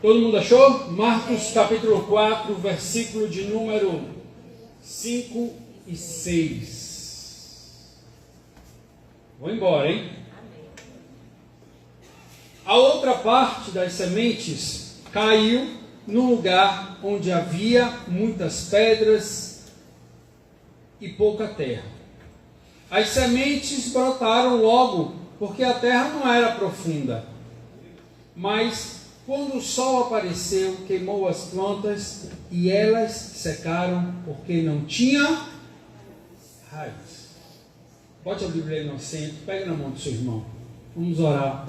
Todo mundo achou? Marcos capítulo 4, versículo de número 5 e 6. Vou embora, hein? A outra parte das sementes caiu no lugar onde havia muitas pedras e pouca terra. As sementes brotaram logo, porque a terra não era profunda. Mas quando o sol apareceu, queimou as plantas e elas secaram, porque não tinha raiz. Bote a Bíblia aí no assento, pega na mão do seu irmão. Vamos orar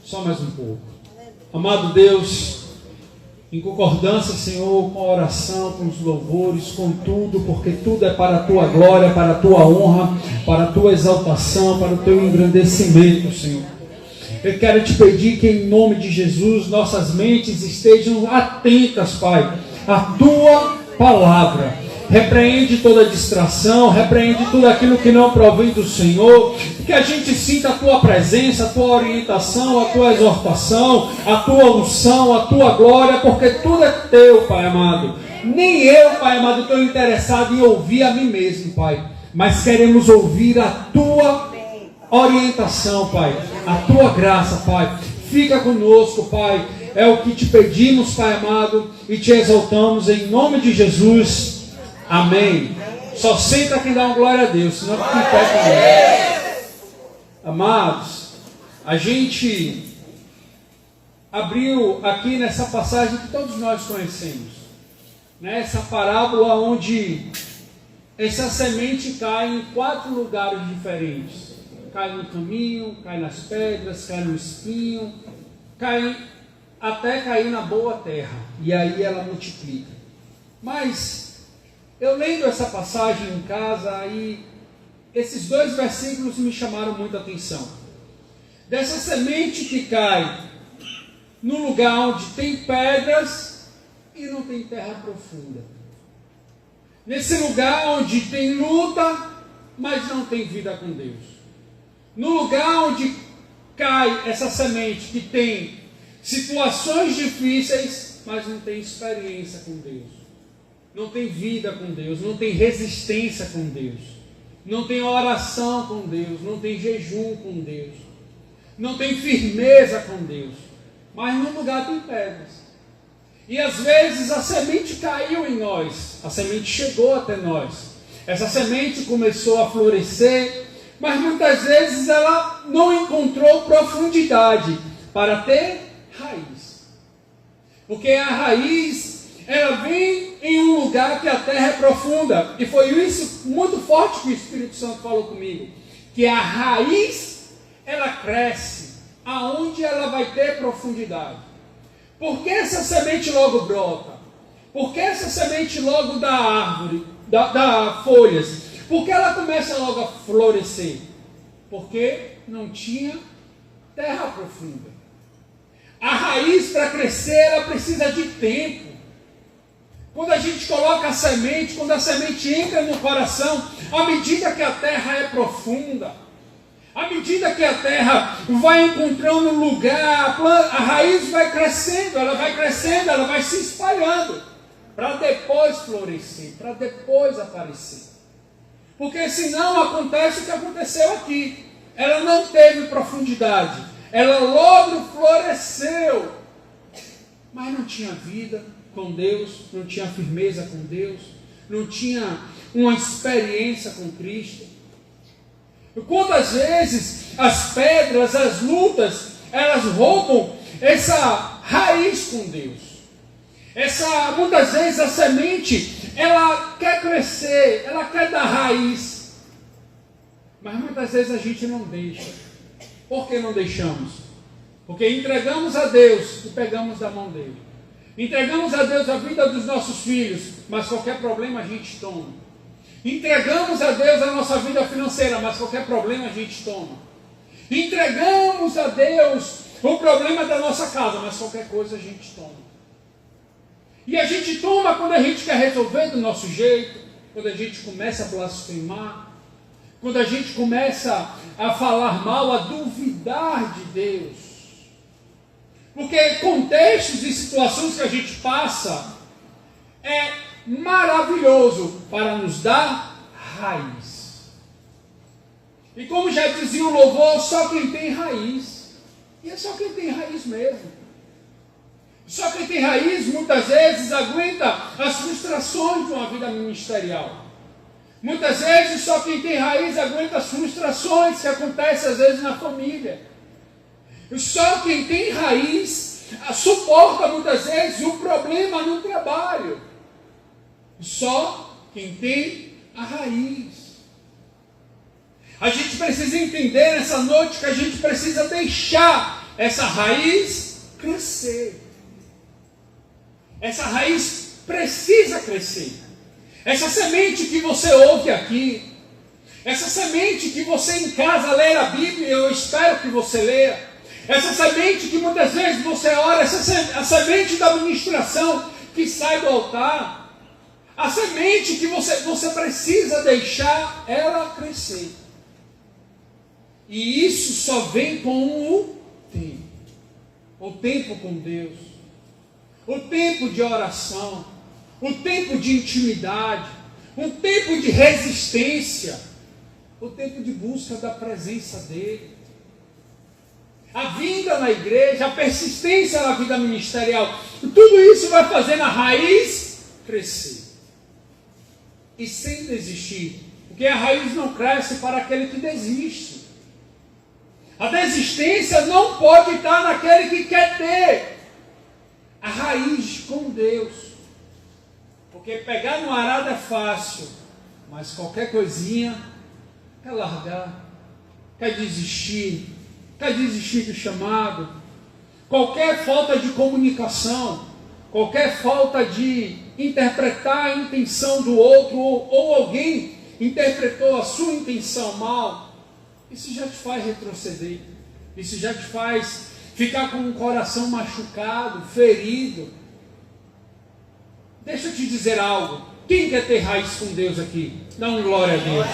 só mais um pouco. Amado Deus, em concordância, Senhor, com a oração, com os louvores, com tudo, porque tudo é para a Tua glória, para a Tua honra, para a Tua exaltação, para o Teu engrandecimento, Senhor. Eu quero te pedir que em nome de Jesus nossas mentes estejam atentas, Pai, à Tua palavra. Repreende toda distração, repreende tudo aquilo que não provém do Senhor, que a gente sinta a Tua presença, a Tua orientação, a Tua exortação, a Tua unção, a Tua glória, porque tudo é Teu, Pai amado. Nem eu, Pai amado, estou interessado em ouvir a mim mesmo, Pai, mas queremos ouvir a Tua orientação, Pai, a Tua graça, Pai. Fica conosco, Pai, é o que te pedimos, Pai amado, e te exaltamos em nome de Jesus. Amém. Só senta quem dá uma glória a Deus, senão fica em pé comigo. Amados, a gente abriu aqui nessa passagem que todos nós conhecemos, né? Essa parábola onde essa semente cai em 4 lugares diferentes. Cai no caminho, cai nas pedras, cai no espinho, cai até cair na boa terra, e aí ela multiplica. Mas eu lendo essa passagem em casa, aí esses 2 versículos me chamaram muita atenção. Dessa semente que cai no lugar onde tem pedras e não tem terra profunda. Nesse lugar onde tem luta, mas não tem vida com Deus. No lugar onde cai essa semente que tem situações difíceis, mas não tem experiência com Deus. Não tem vida com Deus, não tem resistência com Deus, não tem oração com Deus, não tem jejum com Deus, não tem firmeza com Deus, mas no lugar tem pedras. E às vezes a semente caiu em nós, a semente chegou até nós, essa semente começou a florescer, mas muitas vezes ela não encontrou profundidade para ter raiz. Porque a raiz, ela vem em um lugar que a terra é profunda. E foi isso muito forte que o Espírito Santo falou comigo. Que a raiz, ela cresce aonde ela vai ter profundidade. Por que essa semente logo brota? Por que essa semente logo dá árvore, dá folhas? Por que ela começa logo a florescer? Porque não tinha terra profunda. A raiz, para crescer, ela precisa de tempo. Quando a gente coloca a semente, quando a semente entra no coração, à medida que a terra é profunda, à medida que a terra vai encontrando lugar, a raiz vai crescendo, ela vai se espalhando, para depois florescer, para depois aparecer. Porque senão acontece o que aconteceu aqui. Ela não teve profundidade. Ela logo floresceu. Mas não tinha vida com Deus, não tinha firmeza com Deus, não tinha uma experiência com Cristo. E quantas vezes as pedras, as lutas, elas roubam essa raiz com Deus. Muitas vezes a semente, ela quer crescer, ela quer dar raiz, mas muitas vezes a gente não deixa. Por que não deixamos? Porque entregamos a Deus e pegamos da mão dele. Entregamos a Deus a vida dos nossos filhos, mas qualquer problema a gente toma. Entregamos a Deus a nossa vida financeira, mas qualquer problema a gente toma. Entregamos a Deus o problema da nossa casa, mas qualquer coisa a gente toma. E a gente toma quando a gente quer resolver do nosso jeito, quando a gente começa a blasfemar, quando a gente começa a falar mal, a duvidar de Deus. Porque contextos e situações que a gente passa é maravilhoso para nos dar raiz. E como já dizia o louvor, só quem tem raiz. E é só quem tem raiz mesmo. Só quem tem raiz muitas vezes aguenta as frustrações de uma vida ministerial. Muitas vezes só quem tem raiz aguenta as frustrações que acontecem às vezes na família. Só quem tem raiz suporta muitas vezes o problema no trabalho. Só quem tem a raiz. A gente precisa entender nessa noite que a gente precisa deixar essa raiz crescer. Essa raiz precisa crescer. Essa semente que você ouve aqui, essa semente que você em casa lê a Bíblia, eu espero que você leia, essa semente que muitas vezes você ora, a semente da ministração que sai do altar, a semente que você precisa deixar ela crescer. E isso só vem com o tempo com Deus, o tempo de oração, o tempo de intimidade, um tempo de resistência, o tempo de busca da presença dEle. A vinda na igreja, a persistência na vida ministerial, tudo isso vai fazendo a raiz crescer. E sem desistir, porque a raiz não cresce para aquele que desiste. A desistência não pode estar naquele que quer ter a raiz com Deus. Porque pegar no arado é fácil, mas qualquer coisinha quer largar, quer desistir do chamado. Qualquer falta de comunicação, qualquer falta de interpretar a intenção do outro, ou alguém interpretou a sua intenção mal, isso já te faz retroceder, isso já te faz ficar com o coração machucado, ferido. Deixa eu te dizer algo. Quem quer ter raiz com Deus aqui? Dá um glória a Deus.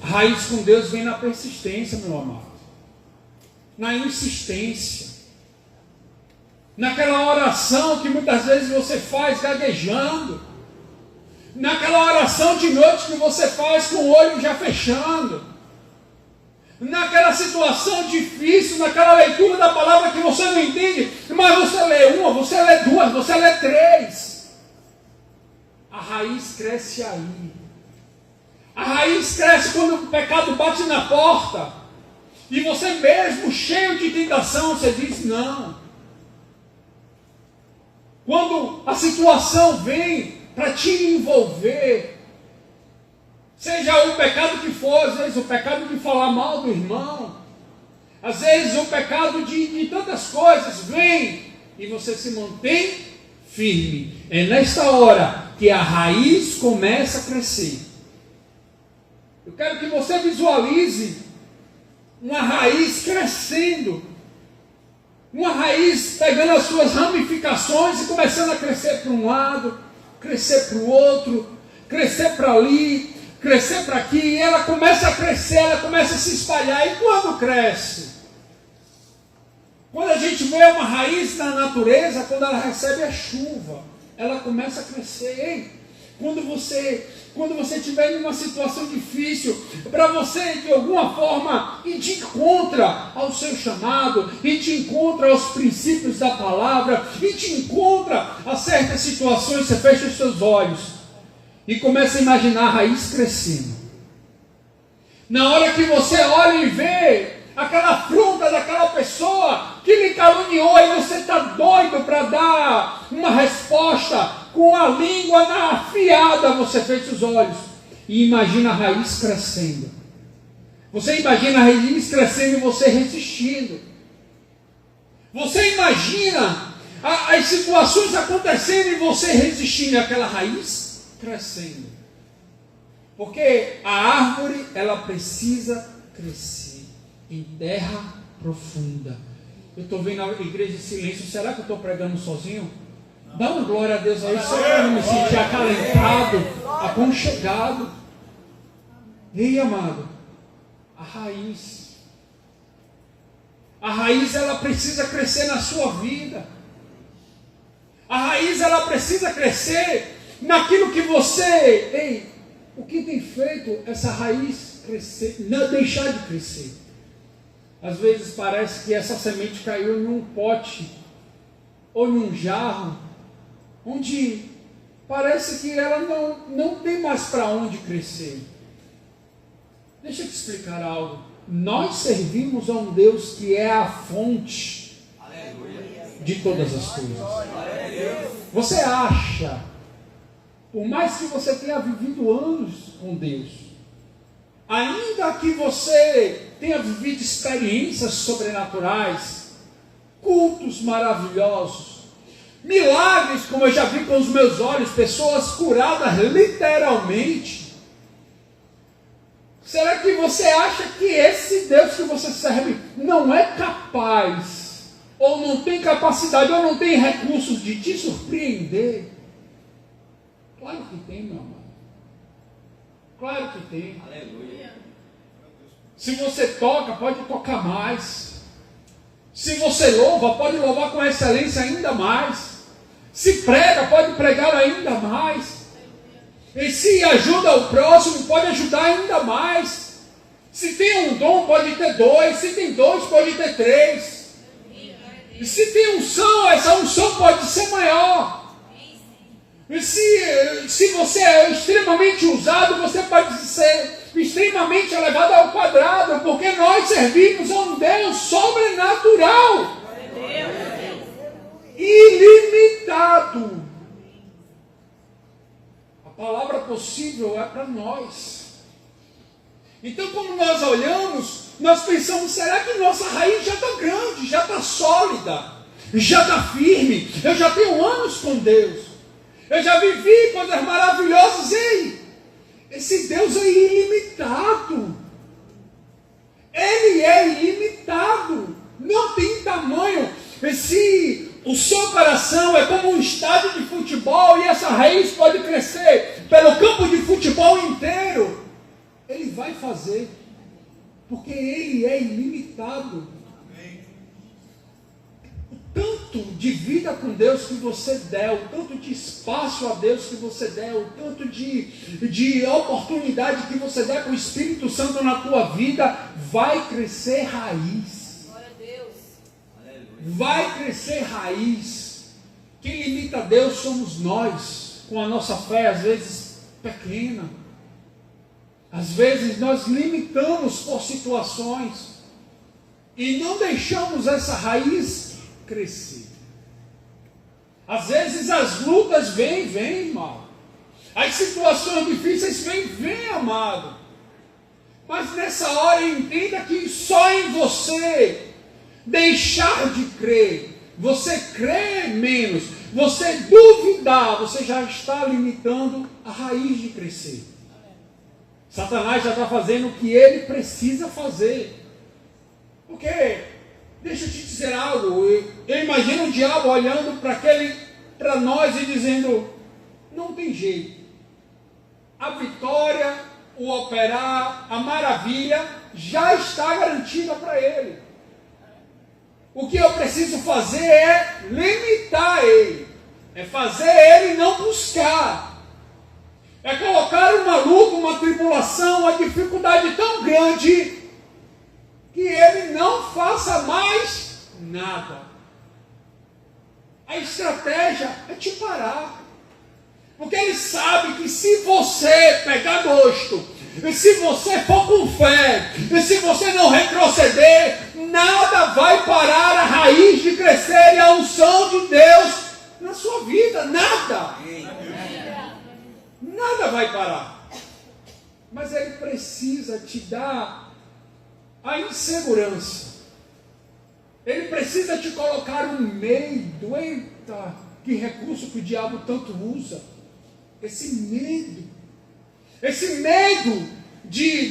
A raiz com Deus vem na persistência, meu amado. Na insistência. Naquela oração que muitas vezes você faz gaguejando. Naquela oração de noite que você faz com o olho já fechando. Naquela situação difícil, naquela leitura da palavra que você não entende, mas você lê uma, você lê duas, você lê três. A raiz cresce aí. A raiz cresce quando o pecado bate na porta. E você mesmo, cheio de tentação, você diz não. Quando a situação vem para te envolver, seja o pecado que for, às vezes o pecado de falar mal do irmão, às vezes o pecado de tantas coisas, vem e você se mantém firme. É nesta hora que a raiz começa a crescer. Eu quero que você visualize uma raiz crescendo, uma raiz pegando as suas ramificações e começando a crescer para um lado, crescer para o outro, crescer para ali, crescer para aqui, e ela começa a crescer, ela começa a se espalhar. E quando cresce? Quando a gente vê uma raiz na natureza, quando ela recebe a chuva, ela começa a crescer. Ei, quando você estiver em uma situação difícil, para você de alguma forma ir de contra ao seu chamado, ir de encontra aos princípios da palavra, ir de encontra a certas situações, você fecha os seus olhos e começa a imaginar a raiz crescendo. Na hora que você olha e vê aquela afronta daquela pessoa que lhe caluniou e você está doido para dar uma resposta com a língua na afiada, você fecha os olhos e imagina a raiz crescendo. Você imagina a raiz crescendo e você resistindo. Você imagina as situações acontecendo e você resistindo, aquela raiz crescendo. Porque a árvore, ela precisa crescer em terra profunda. Eu estou vendo a igreja em silêncio. Será que eu estou pregando sozinho? Dá uma glória a Deus aí, só para eu me sentir acalentado, aconchegado. Ei, amado, a raiz A raiz, ela precisa crescer na sua vida. A raiz, ela precisa crescer naquilo que você... Ei, o que tem feito essa raiz crescer, não deixar de crescer? Às vezes parece que essa semente caiu em um pote ou em um jarro, onde parece que ela não tem mais para onde crescer. Deixa eu te explicar algo. Nós servimos a um Deus que é a fonte de todas as coisas. Você acha, por mais que você tenha vivido anos com Deus, ainda que você tenha vivido experiências sobrenaturais, cultos maravilhosos, milagres, como eu já vi com os meus olhos, pessoas curadas literalmente, será que você acha que esse Deus que você serve não é capaz, ou não tem capacidade, ou não tem recursos de te surpreender? Claro que tem, meu amado. Claro que tem. Aleluia. Se você toca, pode tocar mais. Se você louva, pode louvar com excelência ainda mais. Se prega, pode pregar ainda mais. E se ajuda o próximo, pode ajudar ainda mais. Se tem um dom, pode ter dois. Se tem dois, pode ter três. E se tem unção, essa unção pode ser maior. E se você é extremamente usado, você pode ser extremamente elevado ao quadrado, porque nós servimos a um Deus sobrenatural, ilimitado. A palavra possível é para nós. Então, quando nós olhamos, nós pensamos, será que nossa raiz já está grande, já está sólida, já está firme? Eu já tenho anos com Deus. Eu já vivi coisas maravilhosas. Ei, esse Deus é ilimitado. Ele é ilimitado. Não tem tamanho. Se o seu coração é como um estádio de futebol e essa raiz pode crescer pelo campo de futebol inteiro, Ele vai fazer. Porque Ele é ilimitado. Tanto de vida com Deus que você der, o tanto de espaço a Deus que você der, o tanto de oportunidade que você der com o Espírito Santo na tua vida, vai crescer raiz. Glória a Deus. Vai crescer raiz. Quem limita Deus somos nós, com a nossa fé às vezes pequena. Às vezes nós limitamos por situações e não deixamos essa raiz crescer. Às vezes as lutas vêm, irmão. As situações difíceis vêm, amado. Mas nessa hora entenda que só em você deixar de crer, você crer menos, você duvidar, você já está limitando a raiz de crescer. Satanás já está fazendo o que ele precisa fazer. Por quê? Deixa eu te dizer algo. Eu imagino o diabo olhando para nós e dizendo: não tem jeito. A vitória, o operar, a maravilha já está garantida para ele. O que eu preciso fazer é limitar ele. É fazer ele não buscar. É colocar uma luta, uma tribulação, uma dificuldade tão grande que ele não faça mais nada. A estratégia é te parar. Porque ele sabe que se você pegar gosto, e se você for com fé, e se você não retroceder, nada vai parar a raiz de crescer e a unção de Deus na sua vida. Nada. Nada vai parar. Mas ele precisa te dar a insegurança. Ele precisa te colocar um medo. Eita, que recurso que o diabo tanto usa. Esse medo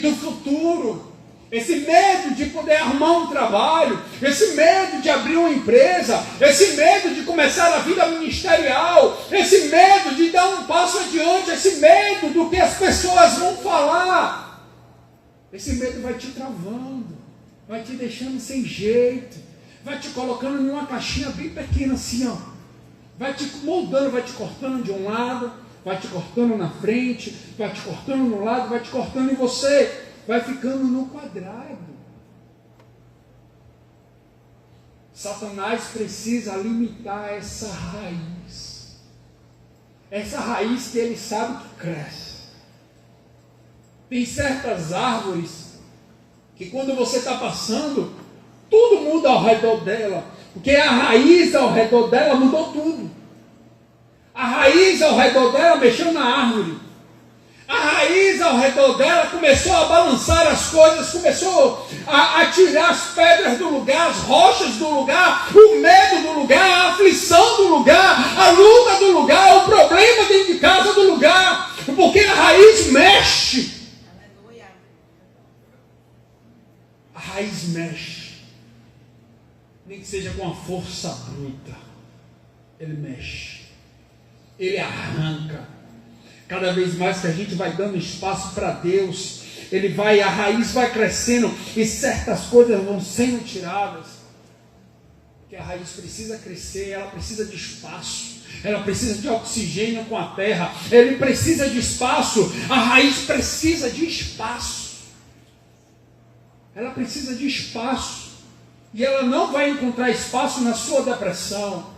do futuro, esse medo de poder arrumar um trabalho, esse medo de abrir uma empresa, esse medo de começar a vida ministerial, esse medo de dar um passo adiante, esse medo do que as pessoas vão falar. Esse medo vai te travando, vai te deixando sem jeito, vai te colocando em uma caixinha bem pequena assim, ó. Vai te moldando, vai te cortando de um lado, vai te cortando na frente, vai te cortando no lado, vai te cortando e você vai ficando no quadrado. Satanás precisa limitar essa raiz. Essa raiz que ele sabe que cresce. Tem certas árvores que quando você está passando, tudo muda ao redor dela. Porque a raiz ao redor dela mudou tudo. A raiz ao redor dela mexeu na árvore. A raiz ao redor dela começou a balançar as coisas, começou a tirar as pedras do lugar, as rochas do lugar, o medo do lugar, a aflição do lugar, a luta do lugar, o problema dentro de casa do lugar. Porque a raiz mexe. A raiz mexe. Nem que seja com a força bruta. Ele mexe. Ele arranca. Cada vez mais que a gente vai dando espaço para Deus, a raiz vai crescendo e certas coisas vão sendo tiradas. Porque a raiz precisa crescer, ela precisa de espaço, ela precisa de oxigênio com a terra, ele precisa de espaço, a raiz precisa de espaço. Ela precisa de espaço. E ela não vai encontrar espaço na sua depressão,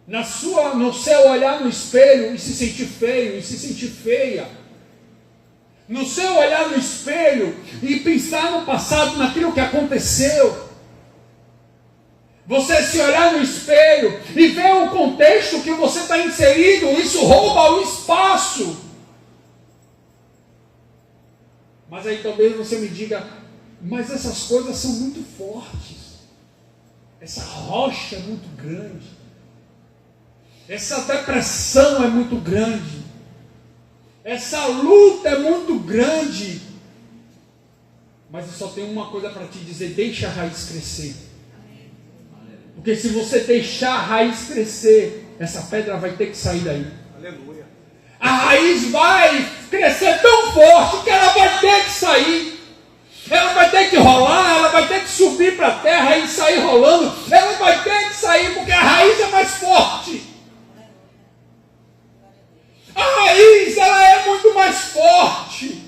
no seu olhar no espelho e se sentir feio, e se sentir feia. No seu olhar no espelho e pensar no passado, naquilo que aconteceu. Você se olhar no espelho e ver o contexto que você está inserido, isso rouba o espaço. Mas aí talvez você me diga, mas essas coisas são muito fortes. Essa rocha é muito grande. Essa depressão é muito grande. Essa luta é muito grande. Mas eu só tenho uma coisa para te dizer: deixa a raiz crescer. Porque se você deixar a raiz crescer, essa pedra vai ter que sair daí. Aleluia. A raiz vai crescer tão forte que ela vai ter que sair. Ela vai ter que rolar, ela vai ter que subir para a terra e sair rolando. Ela vai ter que sair porque a raiz é mais forte. A raiz, ela é muito mais forte.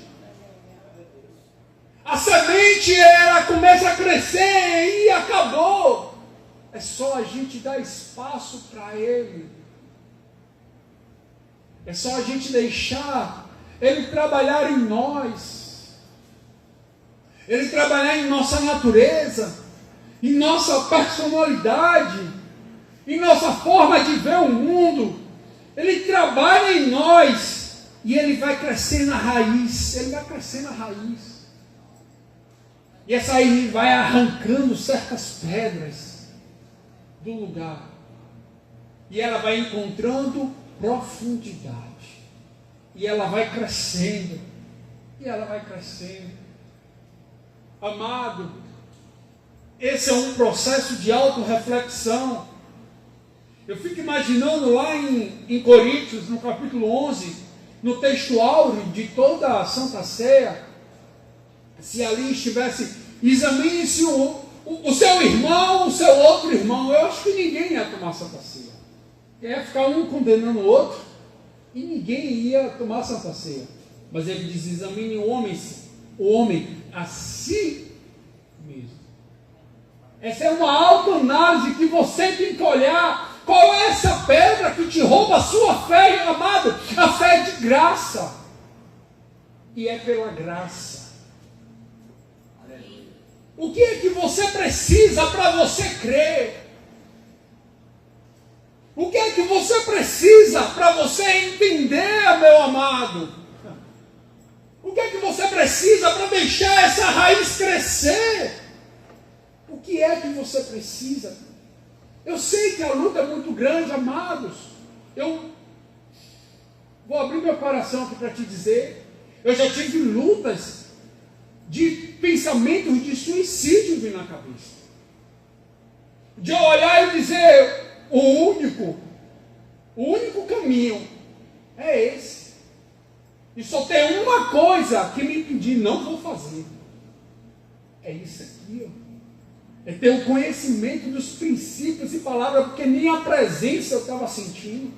A semente, ela começa a crescer e acabou. É só a gente dar espaço para ele. É só a gente deixar ele trabalhar em nós. Ele trabalhar em nossa natureza, em nossa personalidade, em nossa forma de ver o mundo. Ele trabalha em nós e ele vai crescer na raiz. Ele vai crescer na raiz. E essa raiz vai arrancando certas pedras do lugar. E ela vai encontrando profundidade. E ela vai crescendo. E ela vai crescendo. Amado, esse é um processo de autorreflexão. Eu fico imaginando lá em Coríntios, no capítulo 11, no texto áureo de toda a Santa Ceia, se ali estivesse, examine-se o seu irmão, o seu outro irmão. Eu acho que ninguém ia tomar Santa Ceia. Ia ficar um condenando o outro e ninguém ia tomar Santa Ceia. Mas ele diz: examine o homem a si mesmo. Essa é uma autoanálise que você tem que olhar. Qual é essa pedra que te rouba a sua fé, amado? A fé é de graça. E é pela graça. O que é que você precisa para você crer? O que é que você precisa para você entender, meu amado? O que é que você precisa para deixar essa raiz crescer? O que é que você precisa? Eu sei que a luta é muito grande, amados. Eu vou abrir meu coração aqui para te dizer. Eu já tive lutas de pensamentos de suicídio vir na cabeça. De eu olhar e dizer, o único caminho é esse. E só tem uma coisa que me impedir, não vou fazer. É isso aqui, ó. É ter o conhecimento dos princípios e palavras, porque nem a presença eu estava sentindo.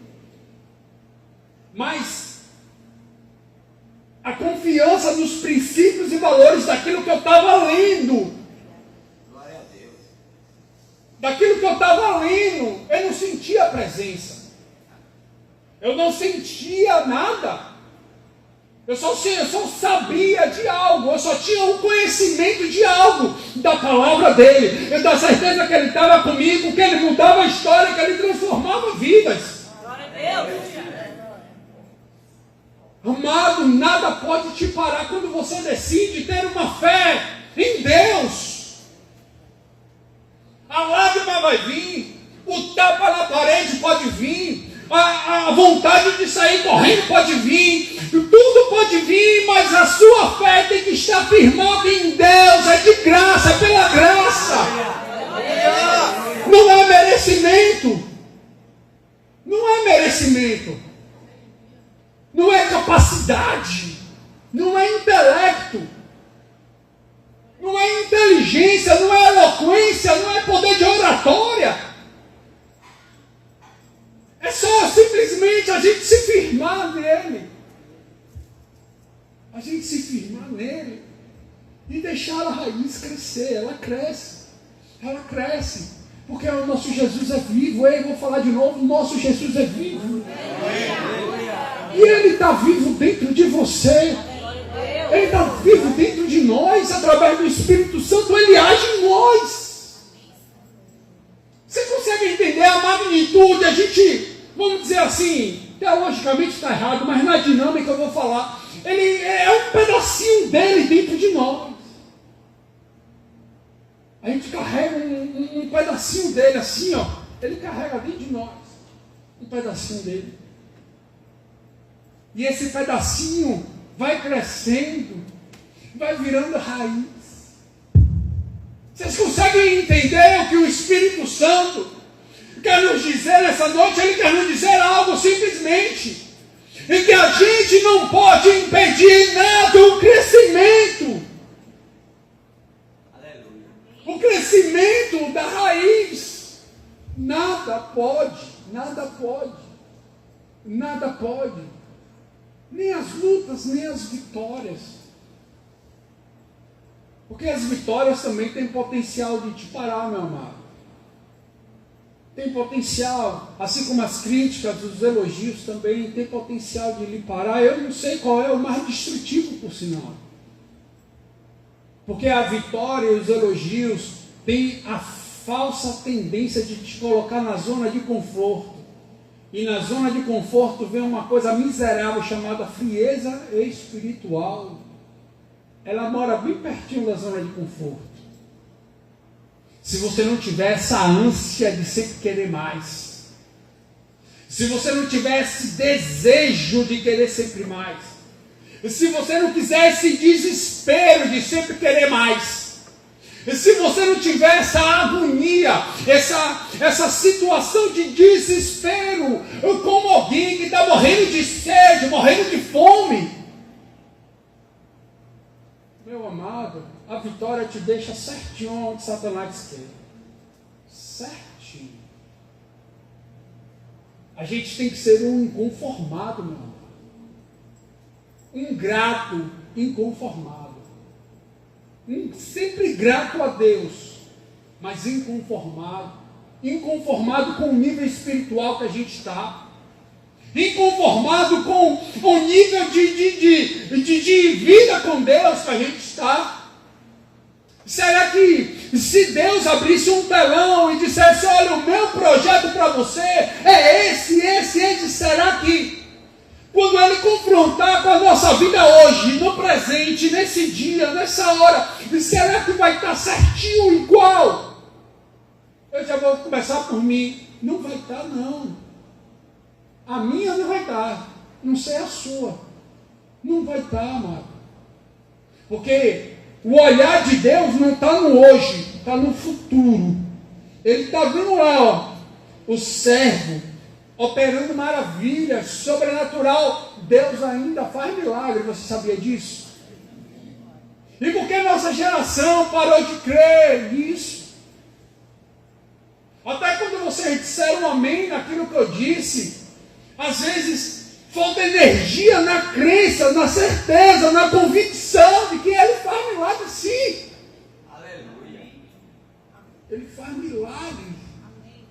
Mas a confiança nos princípios e valores daquilo que eu estava lendo. Glória a Deus. Daquilo que eu estava lendo, eu não sentia a presença. Eu não sentia nada. Eu só sabia de algo, eu só tinha o conhecimento de algo, da palavra dele. Eu tenho certeza que ele estava comigo, que ele mudava a história, que ele transformava vidas. Glória a Deus. Amado, nada pode te parar quando você decide ter uma fé em Deus. A lágrima vai vir, o tapa na parede pode vir, a vontade de sair correndo pode vir, tudo pode vir, mas a sua fé tem que estar firmada em Deus, é de graça, é pela graça. Não é merecimento. Não é merecimento. Não é capacidade. Não é intelecto. Não é inteligência, não é eloquência, não é poder de oratória. É só simplesmente a gente se firmar nele. A gente se firmar nele. E deixar a raiz crescer. Ela cresce. Ela cresce. Porque o nosso Jesus é vivo. Eu vou falar de novo. O nosso Jesus é vivo. E ele está vivo dentro de você. Ele está vivo dentro de nós. Através do Espírito Santo. Ele age em nós. Você consegue entender a magnitude? A gente, vamos dizer assim, teologicamente está errado, mas na dinâmica eu vou falar. Ele é um pedacinho dele dentro de nós. A gente carrega um pedacinho dele assim, ó. Ele carrega dentro de nós um pedacinho dele. E esse pedacinho vai crescendo, vai virando raiz. Vocês conseguem entender o que o Espírito Santo quer nos dizer nessa noite? Ele quer nos dizer algo simplesmente. E que a gente não pode impedir nada o crescimento. Aleluia. O crescimento da raiz. Nada pode. Nada pode. Nada pode. Nem as lutas, nem as vitórias. Porque as vitórias também têm potencial de te parar, meu amado. Tem potencial, assim como as críticas, os elogios também tem potencial de lhe parar. Eu não sei qual é o mais destrutivo, por sinal. Porque a vitória e os elogios têm a falsa tendência de te colocar na zona de conforto. E na zona de conforto vem uma coisa miserável chamada frieza espiritual. Ela mora bem pertinho da zona de conforto. Se você não tiver essa ânsia de sempre querer mais, se você não tiver esse desejo de querer sempre mais, se você não quiser esse desespero de sempre querer mais, se você não tiver essa agonia, essa situação de desespero, como alguém que está morrendo de sede, morrendo de fome, meu amado, a vitória te deixa certinho onde Satanás quer. Certinho. A gente tem que ser um inconformado, meu amado. Um grato inconformado. Sempre grato a Deus, mas inconformado. Inconformado com o nível espiritual que a gente está. Inconformado com o nível de vida com Deus que a gente está. Será que se Deus abrisse um telão e dissesse, olha, o meu projeto para você é esse, será que quando Ele confrontar com a nossa vida hoje, no presente, nesse dia, nessa hora, será que vai estar certinho igual? Eu já vou começar por mim. Não vai estar, não. A minha não vai estar, não sei a sua. Não vai estar, amado. Porque o olhar de Deus não está no hoje, está no futuro. Ele está vendo lá, ó, o servo operando maravilhas, sobrenatural. Deus ainda faz milagre, você sabia disso? E por que nossa geração parou de crer nisso? Até quando vocês disseram amém naquilo que eu disse, às vezes falta energia na crença, na certeza, na convicção de que Ele faz milagre sim. Aleluia. Ele faz milagre.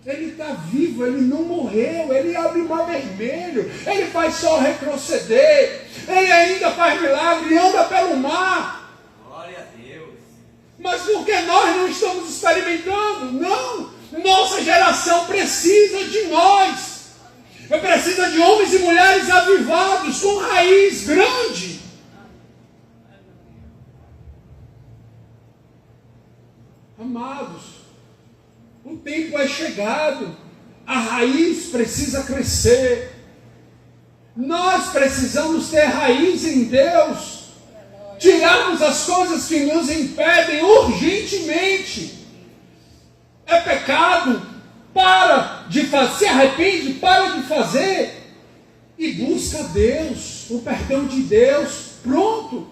Ele está vivo, Ele não morreu, Ele abre o mar vermelho, Ele faz sol retroceder, Ele ainda faz milagre e anda pelo mar. Glória a Deus. Mas por que nós não estamos experimentando? Não! Nossa geração precisa de nós. Precisa de homens e mulheres avivados, com raiz grande. Amados, o tempo é chegado. A raiz precisa crescer. Nós precisamos ter raiz em Deus. Tirarmos as coisas que nos impedem urgentemente. É pecado, para de fazer, se arrepende, para de fazer e busca Deus, o perdão de Deus, pronto.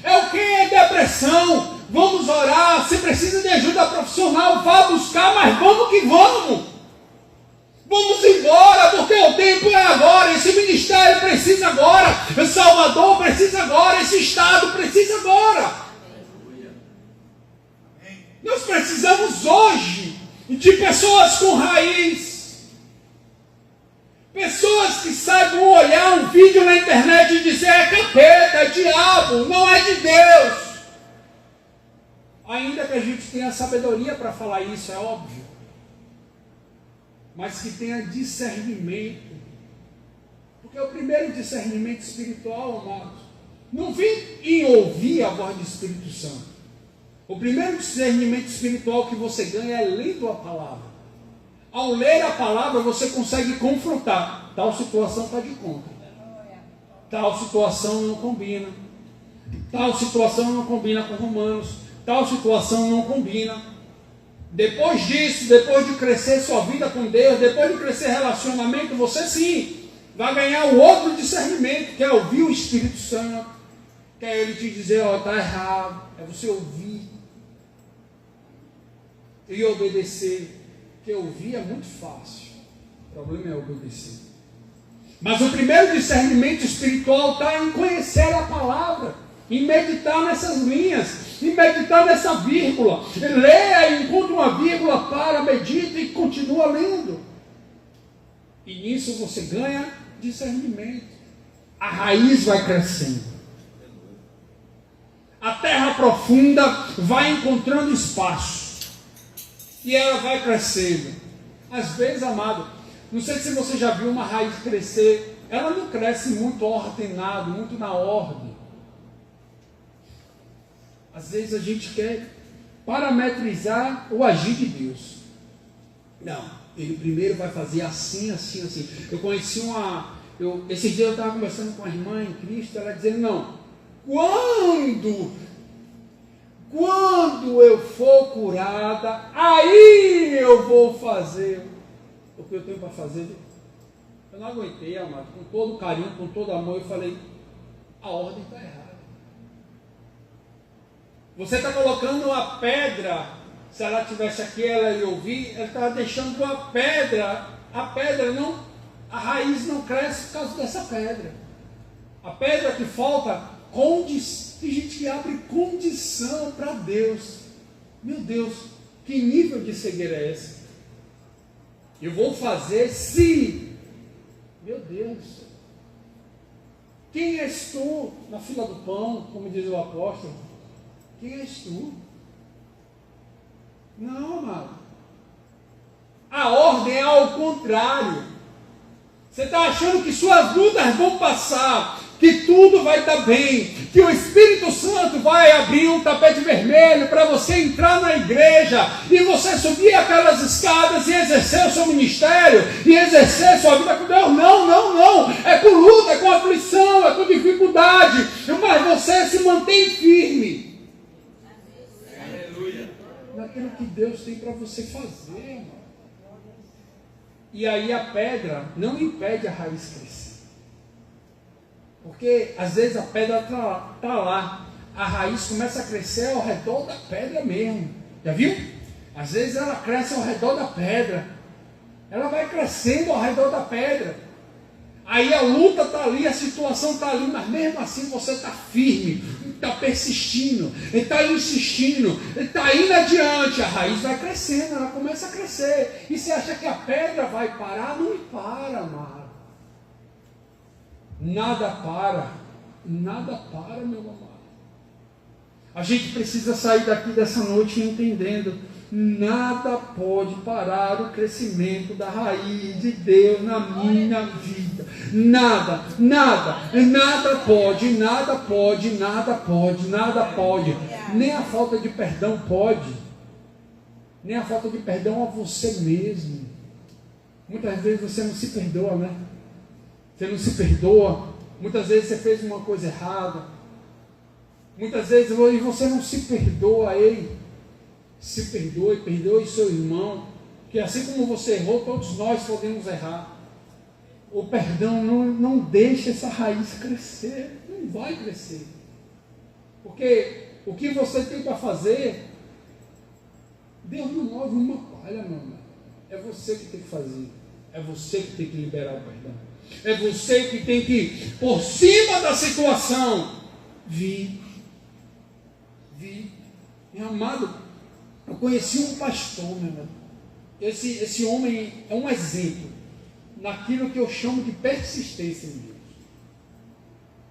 É o que? É depressão. Vamos orar, se precisa de ajuda profissional, vá buscar, mas vamos que vamos. Vamos embora, porque o tempo é agora, esse ministério precisa agora, Salvador precisa agora, esse estado precisa agora. Nós precisamos hoje de pessoas com raiz. Pessoas que saibam olhar um vídeo na internet e dizer é capeta, é diabo, não é de Deus. Ainda que a gente tenha sabedoria para falar isso, é óbvio. Mas que tenha discernimento. Porque o primeiro discernimento espiritual, amados, não vem em ouvir a voz do Espírito Santo. O primeiro discernimento espiritual que você ganha é lendo a palavra. Ao ler a palavra, você consegue confrontar. Tal situação está de contra. Tal situação não combina. Tal situação não combina com Romanos. Tal situação não combina. Depois disso, depois de crescer sua vida com Deus, depois de crescer relacionamento, você sim vai ganhar o outro discernimento, que é ouvir o Espírito Santo. Que é Ele te dizer, ó, está errado. É você ouvir e obedecer. Porque ouvir é muito fácil. O problema é obedecer. Mas o primeiro discernimento espiritual está em conhecer a palavra, em meditar nessas linhas, em meditar nessa vírgula. Leia, encontra uma vírgula, para, medita e continua lendo. E nisso você ganha discernimento. A raiz vai crescendo. A terra profunda vai encontrando espaço. E ela vai crescendo. Às vezes, amado, não sei se você já viu uma raiz crescer. Ela não cresce muito ordenado, muito na ordem. Às vezes a gente quer parametrizar o agir de Deus. Não, Ele primeiro vai fazer assim, assim, assim. Eu conheci esse dia eu estava conversando com uma irmã em Cristo, ela dizendo, não, quando eu for curada, aí eu vou fazer o que eu tenho para fazer. Eu não aguentei, amado, com todo carinho, com todo amor, eu falei, a ordem está errada. Você está colocando a pedra, se ela estivesse aqui, ela ia ouvir, ela estava deixando a pedra não, a raiz não cresce por causa dessa pedra. A pedra que falta, tem gente que abre condição para Deus. Meu Deus, que nível de cegueira é esse? Eu vou fazer se, meu Deus, quem és tu na fila do pão, como diz o apóstolo? Quem és tu? Não, amado. A ordem é ao contrário. Você está achando que suas lutas vão passar, que tudo vai estar bem, que o Espírito Santo vai abrir um tapete vermelho para você entrar na igreja e você subir aquelas escadas e exercer o seu ministério e exercer sua vida com Deus. Não, não, não. É com luta, é com aflição, é com dificuldade, mas você se mantém firme. Aleluia. Naquilo que Deus tem para você fazer, irmão. E aí a pedra não impede a raiz crescer. Porque às vezes a pedra está lá, a raiz começa a crescer ao redor da pedra mesmo. Já viu? Às vezes ela cresce ao redor da pedra. Ela vai crescendo ao redor da pedra. Aí a luta está ali, a situação está ali, mas mesmo assim você está firme, está persistindo, está insistindo, está indo adiante. A raiz vai crescendo, ela começa a crescer. E você acha que a pedra vai parar? Não para, amado. Nada para, meu amado. A gente precisa sair daqui dessa noite entendendo: nada pode parar o crescimento da raiz de Deus na minha vida. Nada pode. Nem a falta de perdão pode. Nem a falta de perdão a você mesmo. Muitas vezes você não se perdoa, né? Você não se perdoa. Muitas vezes você fez uma coisa errada. Muitas vezes você não se perdoa. Ei, se perdoe seu irmão, que assim como você errou, todos nós podemos errar. O perdão não deixa essa raiz crescer, não vai crescer. Porque o que você tem para fazer, Deus não move uma palha, meu irmão. É você que tem que fazer, é você que tem que liberar o perdão, é você que tem que, por cima da situação, vir. Meu amado, eu conheci um pastor, meu irmão. Esse homem é um exemplo naquilo que eu chamo de persistência em Deus.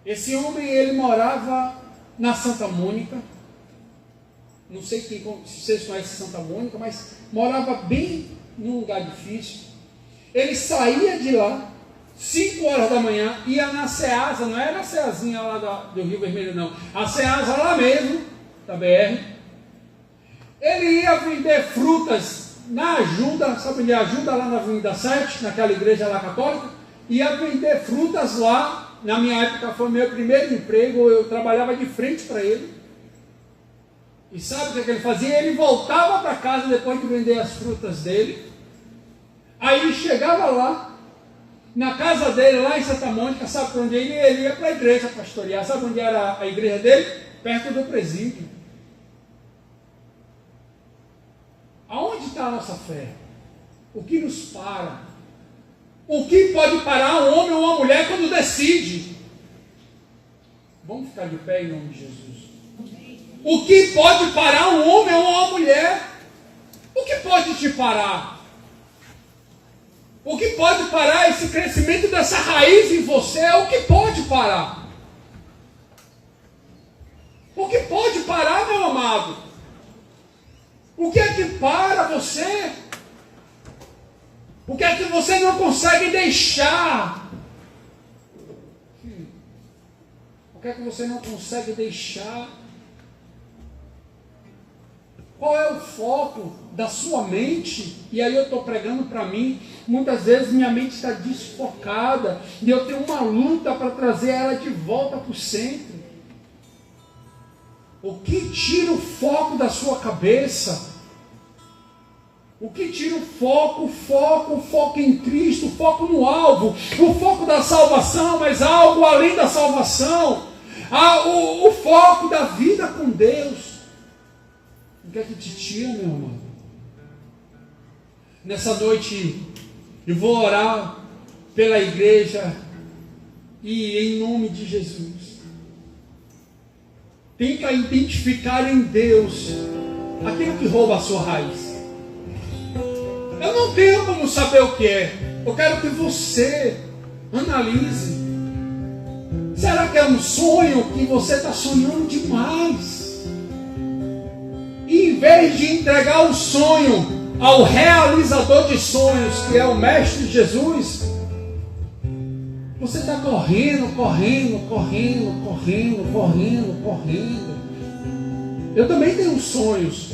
Esse homem, ele morava na Santa Mônica. Não sei se vocês conhecem Santa Mônica, mas morava bem num lugar difícil. Ele saía de lá 5 horas da manhã, ia na Ceasa, não era a Ceazinha lá do Rio Vermelho, não. A Ceasa lá mesmo, da BR. Ele ia vender frutas na Ajuda, sabe onde é Ajuda? Lá na Avenida 7, naquela igreja lá católica. Ia vender frutas lá. Na minha época foi meu primeiro emprego, eu trabalhava de frente para ele. E sabe o que ele fazia? Ele voltava para casa depois de vender as frutas dele. Aí ele chegava lá, na casa dele, lá em Santa Mônica, sabe para onde ele ia? Ele ia para a igreja pastorear. Sabe onde era a igreja dele? Perto do presídio. Aonde está a nossa fé? O que nos para? O que pode parar um homem ou uma mulher quando decide? Vamos ficar de pé em nome de Jesus. O que pode parar um homem ou uma mulher? O que pode te parar? O que pode parar esse crescimento dessa raiz em você? O que pode parar? O que pode parar, meu amado? O que é que para você? O que é que você não consegue deixar? O que é que você não consegue deixar? Qual é o foco da sua mente? E aí eu estou pregando para mim. Muitas vezes minha mente está desfocada e eu tenho uma luta para trazer ela de volta para o centro. O que tira o foco da sua cabeça? O que tira o foco em Cristo, o foco no alvo, o foco da salvação, mas algo além da salvação, o foco da vida com Deus. O que é que te tira, meu amado? Nessa noite eu vou orar pela igreja e em nome de Jesus. Tenta identificar em Deus aquilo que rouba a sua raiz. Eu não tenho como saber o que é. Eu quero que você analise. Será que é um sonho que você está sonhando demais? E em vez de entregar o sonho ao realizador de sonhos, que é o Mestre Jesus, você está correndo. Eu também tenho sonhos,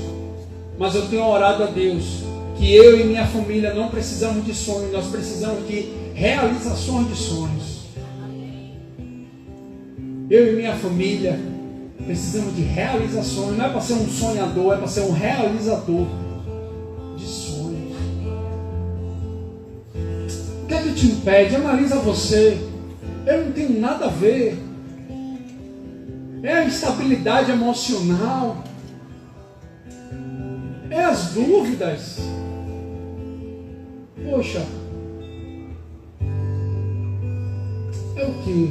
mas eu tenho orado a Deus que eu e minha família não precisamos de sonhos, nós precisamos de realizações de sonhos. Eu e minha família precisamos de realizações, não é para ser um sonhador, é para ser um realizador de sonhos. O que é que te impede? Analisa você. Eu não tenho nada a ver. É a instabilidade emocional. É as dúvidas. Poxa, é o quê?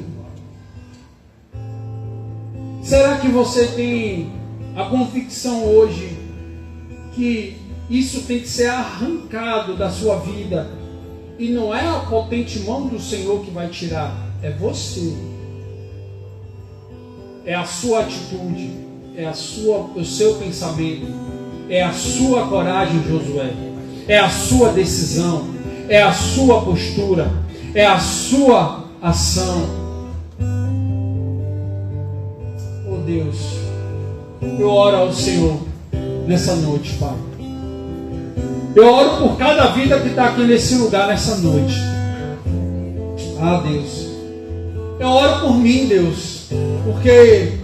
Será que você tem a convicção hoje que isso tem que ser arrancado da sua vida? E não é a potente mão do Senhor que vai tirar, é você. É a sua atitude, é o seu pensamento, é a sua coragem, Josué. É a sua decisão, é a sua postura, é a sua ação. Oh Deus, eu oro ao Senhor nessa noite, Pai. Eu oro por cada vida que está aqui nesse lugar nessa noite. Ah, Deus, eu oro por mim, Deus, porque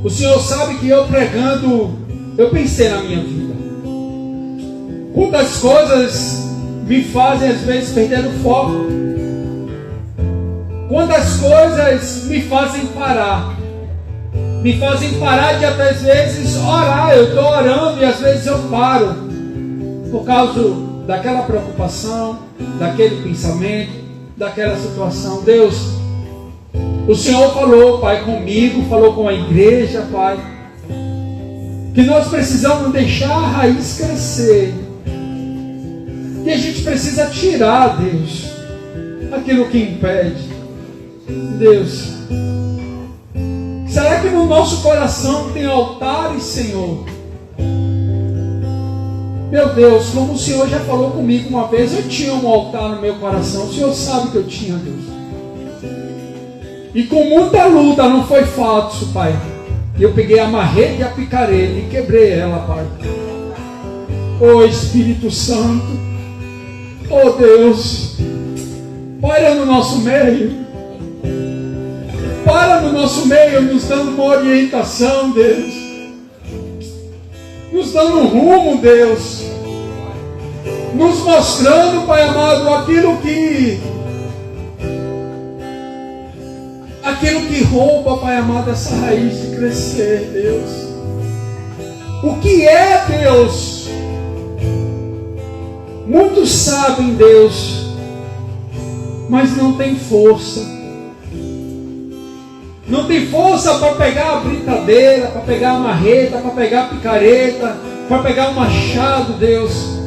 o Senhor sabe que eu pregando, eu pensei na minha vida. Quantas coisas me fazem às vezes perder o foco. Quantas coisas me fazem parar. Me fazem parar de até às vezes orar. Eu estou orando e às vezes eu paro. Por causa daquela preocupação, daquele pensamento, daquela situação. Deus, o Senhor falou, Pai, comigo, falou com a igreja, Pai, que nós precisamos deixar a raiz crescer. E a gente precisa tirar, Deus, aquilo que impede. Deus, será que no nosso coração tem altares, Senhor? Meu Deus, como o Senhor já falou comigo uma vez, eu tinha um altar no meu coração. O Senhor sabe que eu tinha, Deus. E com muita luta, não foi fácil, Pai. Eu peguei a marreta e a picareta e quebrei ela, Pai. Oh Espírito Santo, oh Deus, para no nosso meio. Para no nosso meio, nos dando uma orientação, Deus. Nos dando um rumo, Deus. Nos mostrando, Pai amado, aquilo que rouba, Pai amado, essa raiz de crescer, Deus. O que é, Deus? Muitos sabem, Deus, mas não tem força. Não tem força para pegar a britadeira, para pegar a marreta, para pegar a picareta, para pegar o machado, Deus.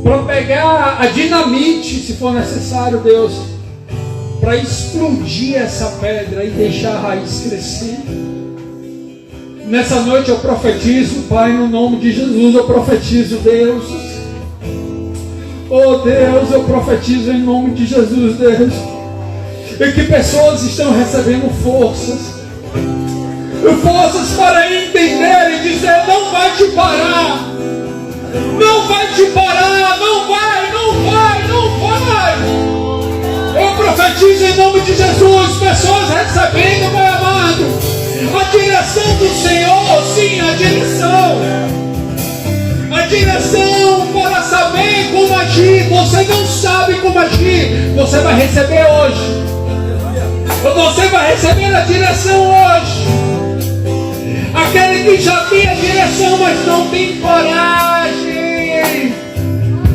Para pegar a dinamite, se for necessário, Deus. Para explodir essa pedra e deixar a raiz crescer. Nessa noite eu profetizo, Pai, no nome de Jesus, eu profetizo, Deus. Oh Deus, eu profetizo em nome de Jesus, Deus. E que pessoas estão recebendo forças. Forças para entender e dizer, não vai te parar. Não vai te parar, não vai, não vai, não vai. Eu profetizo em nome de Jesus, pessoas recebendo, meu amado, a direção do Senhor, sim, a direção para saber como agir. Você não sabe como agir, você vai receber hoje. Você vai receber a direção hoje. Aquele que já tem a direção, mas não tem coragem,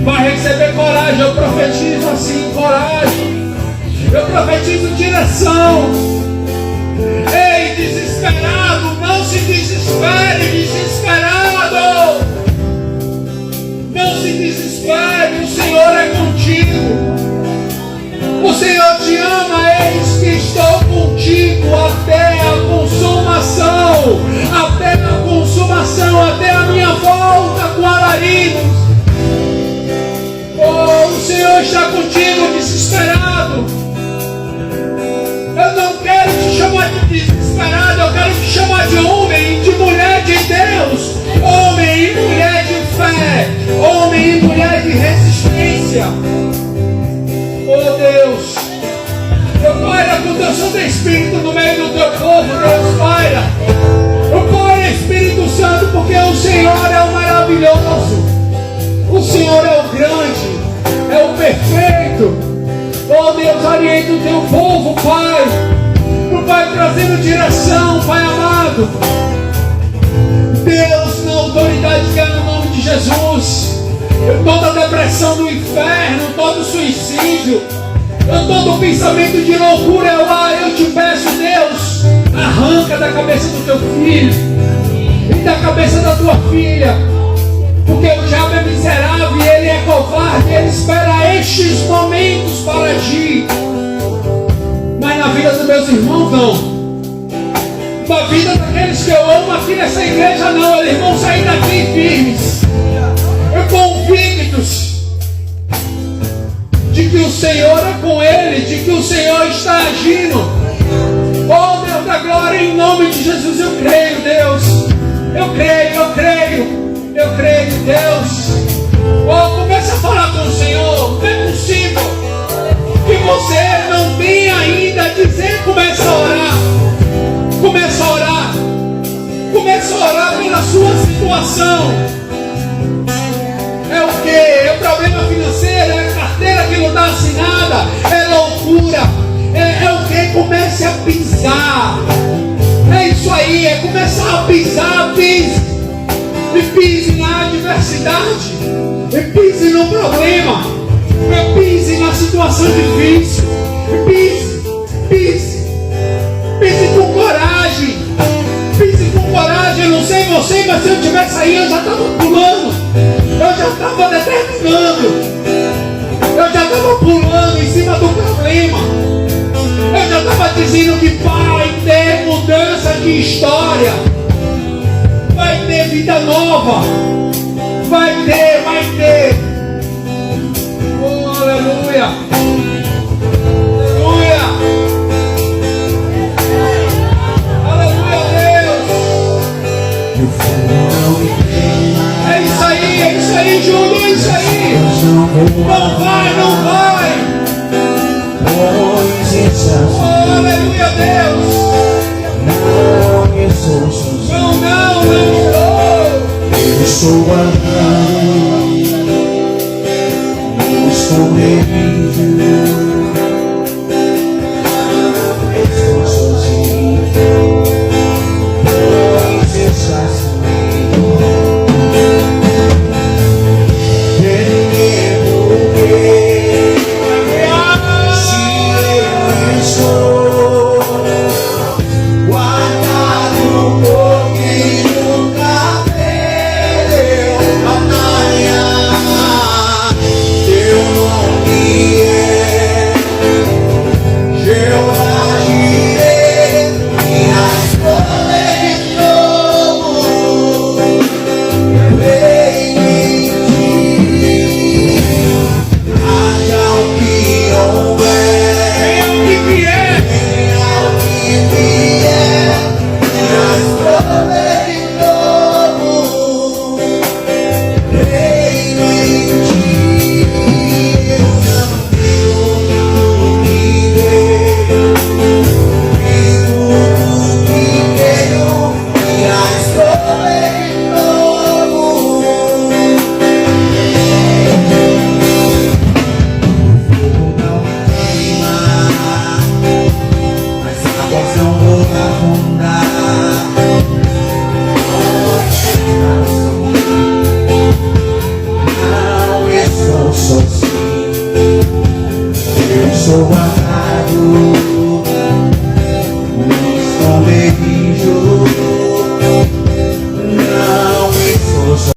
vai receber coragem. Eu profetizo assim, coragem. Eu profetizo direção. Ei, desesperado, não se desespere, desesperado. Não se desespere, o Senhor é contigo. O Senhor te ama, eis que estou contigo até a consumação, até a minha volta com alaridos. Oh, o Senhor está contigo, desesperado. Eu não quero te chamar de desesperado, eu quero te chamar de homem e de mulher de Deus, homem e mulher de fé, homem e mulher de resistência. Oh Deus, eu paira com o teu Santo Espírito no meio do teu povo, Deus, paira. Eu paira, Espírito Santo, porque o Senhor é o maravilhoso, o Senhor é o grande, é o perfeito. Oh Deus, orienta o teu povo, Pai, no vai trazendo direção, Pai amado. Deus, na autoridade que é no nome de Jesus, toda depressão do inferno, todo suicídio, todo pensamento de loucura, eu te peço, Deus, arranca da cabeça do teu filho e da cabeça da tua filha, porque o diabo é miserável e ele é covarde, ele espera estes momentos para agir, mas na vida dos meus irmãos não. Na vida daqueles que eu amo aqui nessa igreja não, eles vão sair daqui firmes, convictos de que o Senhor é com ele, de que o Senhor está agindo. Oh Deus da glória, em nome de Jesus eu creio, Deus, eu creio, Deus. Oh, comece a falar com o Senhor. Não é possível que você não tenha ainda a dizer. Começa a orar, comece a orar pela sua situação. É o que? É problema financeiro, é carteira que não está assinada, é loucura, é o que? Comece a pisar. É isso aí, é começar a pisar, pise. E pise na adversidade, e pise no problema, e pise na situação difícil, pise com coragem, eu não sei você, mas se eu tivesse aí eu já estava pulando, eu já estava determinando, eu já estava pulando em cima do problema, eu já estava dizendo que vai ter mudança de história, vai ter vida nova, vai ter, oh aleluia, é isso aí, Júlio, é isso aí. Não vai. Oh, aleluia, Deus. Não estou. Eu estou andando, não estou meio.